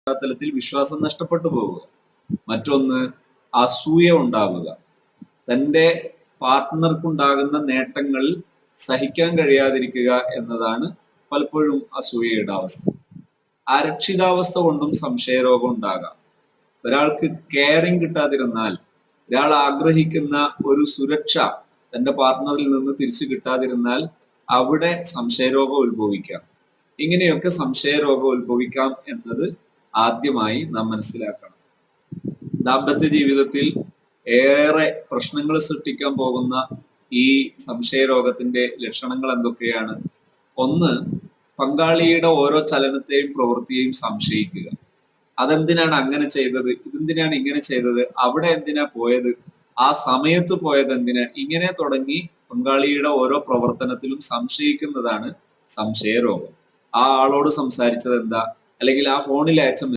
പശ്ചാത്തലത്തിൽ വിശ്വാസം നഷ്ടപ്പെട്ടു പോവുക. മറ്റൊന്ന് അസൂയ ഉണ്ടാവുക. തൻ്റെ പാർട്ട്ണർക്കുണ്ടാകുന്ന നേട്ടങ്ങൾ സഹിക്കാൻ കഴിയാതിരിക്കുക എന്നതാണ് പലപ്പോഴും അസൂയയുടെ അവസ്ഥ. അരക്ഷിതാവസ്ഥ കൊണ്ടും സംശയരോഗം ഉണ്ടാകാം. ഒരാൾക്ക് കെയറിങ് കിട്ടാതിരുന്നാൽ, ഒരാൾ ആഗ്രഹിക്കുന്ന ഒരു സുരക്ഷ തൻ്റെ പാർട്ട്ണറിൽ നിന്ന് തിരിച്ചു കിട്ടാതിരുന്നാൽ അവിടെ സംശയരോഗം ഉത്ഭവിക്കാം. ഇങ്ങനെയൊക്കെ സംശയരോഗം ഉത്ഭവിക്കാം എന്നത് ആദ്യമായി നാം മനസ്സിലാക്കണം. ദാമ്പത്യ ജീവിതത്തിൽ ഏറെ പ്രശ്നങ്ങൾ സൃഷ്ടിക്കാൻ പോകുന്ന ഈ സംശയരോഗത്തിന്റെ ലക്ഷണങ്ങൾ എന്തൊക്കെയാണ്? ഒന്ന്, പങ്കാളിയുടെ ഓരോ ചലനത്തെയും പ്രവൃത്തിയെയും സംശയിക്കുക. അതെന്തിനാണ് അങ്ങനെ ചെയ്തത്, ഇതെന്തിനാണ് ഇങ്ങനെ ചെയ്തത്, അവിടെ എന്തിനാ പോയത്, ആ സമയത്ത് പോയത് എന്തിനാ, ഇങ്ങനെ തുടങ്ങി പങ്കാളിയുടെ ഓരോ പ്രവർത്തനത്തിലും സംശയിക്കുന്നതാണ് സംശയരോഗം. ആ ആളോട് സംസാരിച്ചത് എന്താ, അല്ലെങ്കിൽ ആ ഫോണിൽ അയച്ച